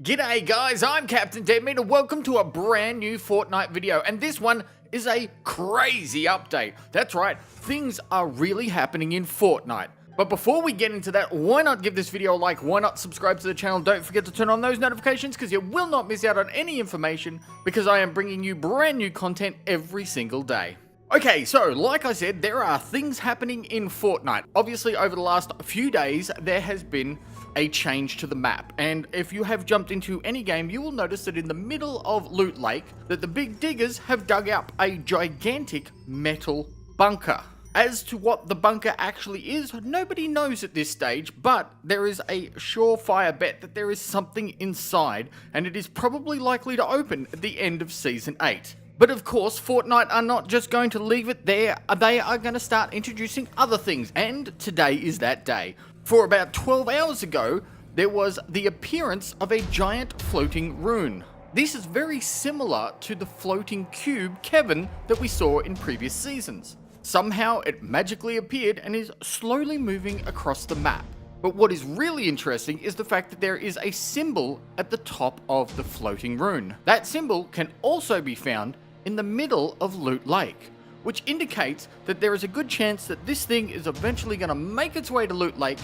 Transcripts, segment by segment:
G'day guys, I'm Captain Deadmeat and welcome to a brand new Fortnite video, and this one is a crazy update. That's right, things are really happening in Fortnite. But before we get into that, why not give this video a like, why not subscribe to the channel, don't forget to turn on those notifications because you will not miss out on any information because I am bringing you brand new content every single day. Okay, so like I said, there are things happening in Fortnite. Obviously over the last few days, there has been a change to the map, and if you have jumped into any game, you will notice that in the middle of Loot Lake, that the big diggers have dug up a gigantic metal bunker. As to what the bunker actually is, nobody knows at this stage, but there is a surefire bet that there is something inside, and it is probably likely to open at the end of Season 8. But of course, Fortnite are not just going to leave it there, they are going to start introducing other things, and today is that day. For about 12 hours ago, there was the appearance of a giant floating rune. This is very similar to the floating cube Kevin that we saw in previous seasons. Somehow it magically appeared and is slowly moving across the map. But what is really interesting is the fact that there is a symbol at the top of the floating rune. That symbol can also be found in the middle of Loot Lake, which indicates that there is a good chance that this thing is eventually going to make its way to Loot Lake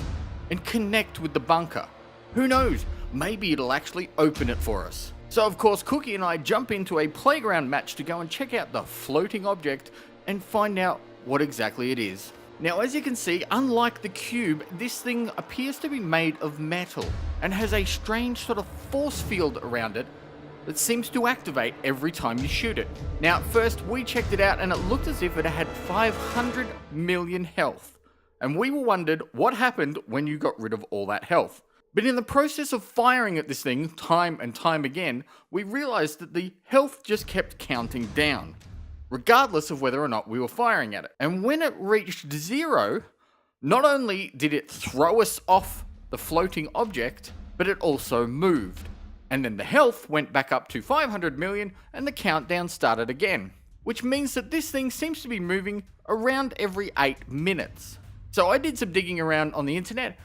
and connect with the bunker. Who knows, maybe it'll actually open it for us. So of course Cookie and I jump into a playground match to go and check out the floating object and find out what exactly it is. Now as you can see, unlike the cube, this thing appears to be made of metal and has a strange sort of force field around it that seems to activate every time you shoot it. Now at first we checked it out and it looked as if it had 500 million health. And we were wondered what happened when you got rid of all that health. But in the process of firing at this thing time and time again, we realized that the health just kept counting down, regardless of whether or not we were firing at it. And when it reached 0, not only did it throw us off the floating object, but it also moved. And then the health went back up to 500 million and the countdown started again. Which means that this thing seems to be moving around every 8 minutes. So I did some digging around on the internet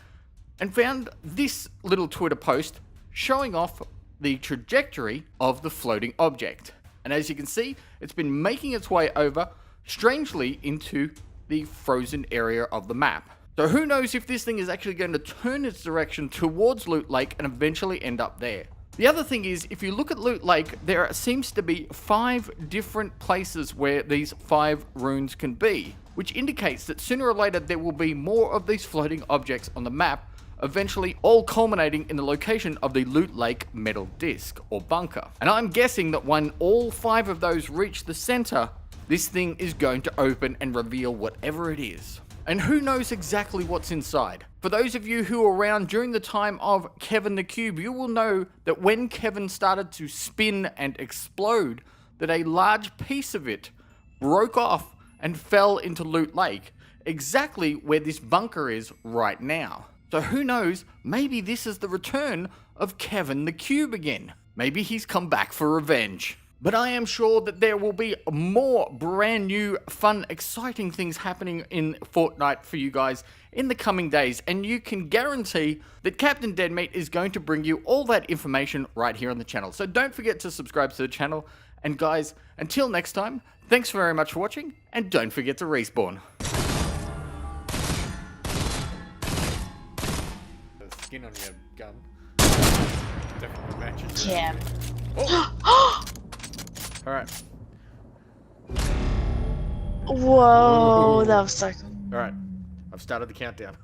and found this little Twitter post showing off the trajectory of the floating object. And as you can see, it's been making its way over, strangely, into the frozen area of the map. So who knows if this thing is actually going to turn its direction towards Loot Lake and eventually end up there. The other thing is, if you look at Loot Lake, there seems to be 5 different places where these 5 runes can be, which indicates that sooner or later there will be more of these floating objects on the map, eventually all culminating in the location of the Loot Lake metal disc or bunker. And I'm guessing that when all 5 of those reach the center, this thing is going to open and reveal whatever it is. And who knows exactly what's inside? For those of you who were around during the time of Kevin the Cube, you will know that when Kevin started to spin and explode, that a large piece of it broke off and fell into Loot Lake, exactly where this bunker is right now. So who knows, maybe this is the return of Kevin the Cube again. Maybe he's come back for revenge. But I am sure that there will be more brand new, fun, exciting things happening in Fortnite for you guys in the coming days. And you can guarantee that Captain Deadmeat is going to bring you all that information right here on the channel. So don't forget to subscribe to the channel. And guys, until next time, thanks very much for watching. And don't forget to respawn. The skin on your gun definitely matches. Yeah. Oh. Alright. Whoa, that was so cool. Alright. I've started the countdown.